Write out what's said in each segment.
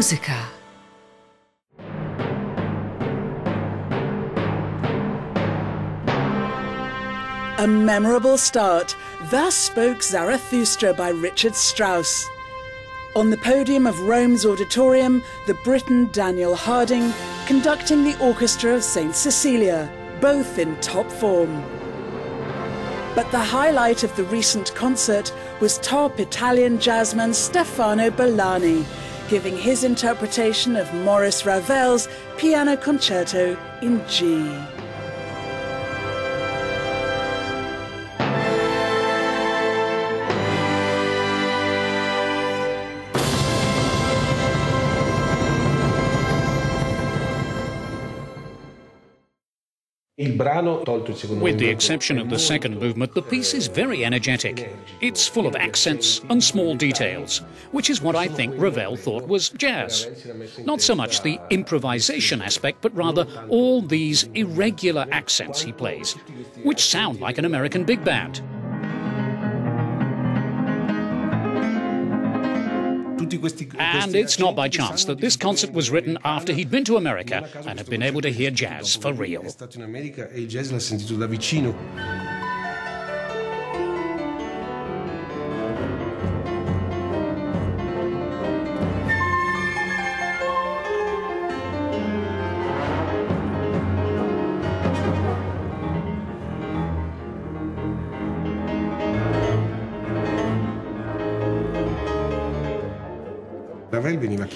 musica. A memorable start. Thus spoke Zarathustra by Richard Strauss. On the podium of Rome's auditorium, the Briton Daniel Harding conducting the orchestra of St. Cecilia, both in top form. But the highlight of the recent concert was top Italian jazzman Stefano Bollani, giving his interpretation of Maurice Ravel's Piano Concerto in G. With the exception of the second movement, the piece is very energetic. It's full of accents and small details, which is what I think Ravel thought was jazz. Not so much the improvisation aspect, but rather all these irregular accents he plays, which sound like an American big band. And it's not by chance that this concert was written after he'd been to America and had been able to hear jazz for real.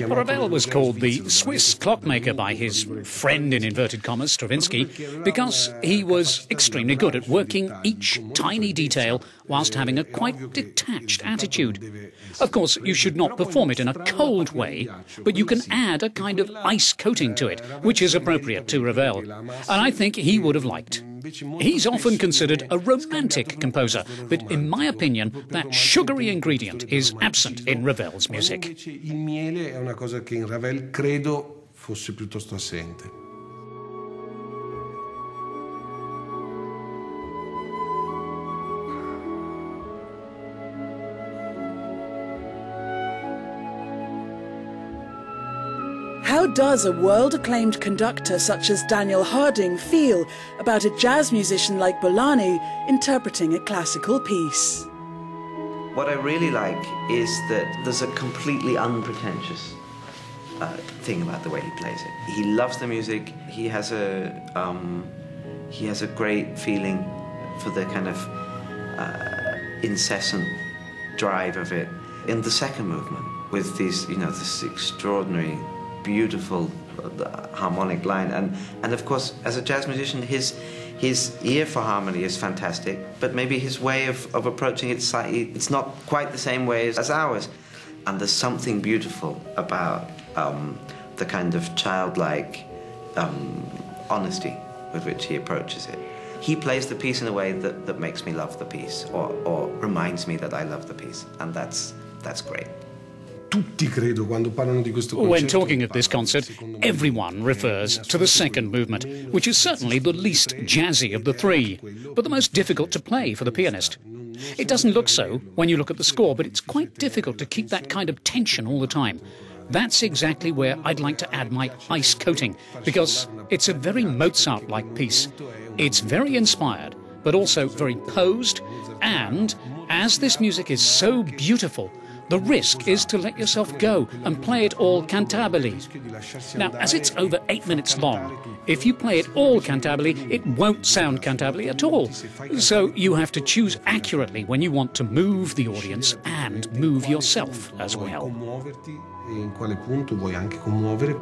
Ravel was called the Swiss clockmaker by his friend, in inverted commas, Stravinsky, because he was extremely good at working each tiny detail whilst having a quite detached attitude. Of course, you should not perform it in a cold way, but you can add a kind of ice coating to it, which is appropriate to Ravel, and I think he would have liked. He's often considered a romantic composer, but in my opinion, that sugary ingredient is absent in Ravel's music. Il miele è una cosa che in Ravel credo fosse piuttosto assente. How does a world-acclaimed conductor such as Daniel Harding feel about a jazz musician like Bollani interpreting a classical piece? What I really like is that there's a completely unpretentious thing about the way he plays it. He loves the music. He has a great feeling for the kind of incessant drive of it. In the second movement, with these, this extraordinary, beautiful harmonic line, and of course, as a jazz musician, his ear for harmony is fantastic, but maybe his way of approaching it slightly, it's not quite the same way as ours. And there's something beautiful about the kind of childlike honesty with which he approaches it. He plays the piece in a way that makes me love the piece, or reminds me that I love the piece, and that's great. When talking of this concert, everyone refers to the second movement, which is certainly the least jazzy of the three, but the most difficult to play for the pianist. It doesn't look so when you look at the score, but it's quite difficult to keep that kind of tension all the time. That's exactly where I'd like to add my ice coating, because it's a very Mozart-like piece. It's very inspired, but also very posed, and as this music is so beautiful, the risk is to let yourself go and play it all cantabile. Now, as it's over 8 minutes long, if you play it all cantabile, it won't sound cantabile at all. So you have to choose accurately when you want to move the audience and move yourself as well. In quale punto vuoi anche commuovere.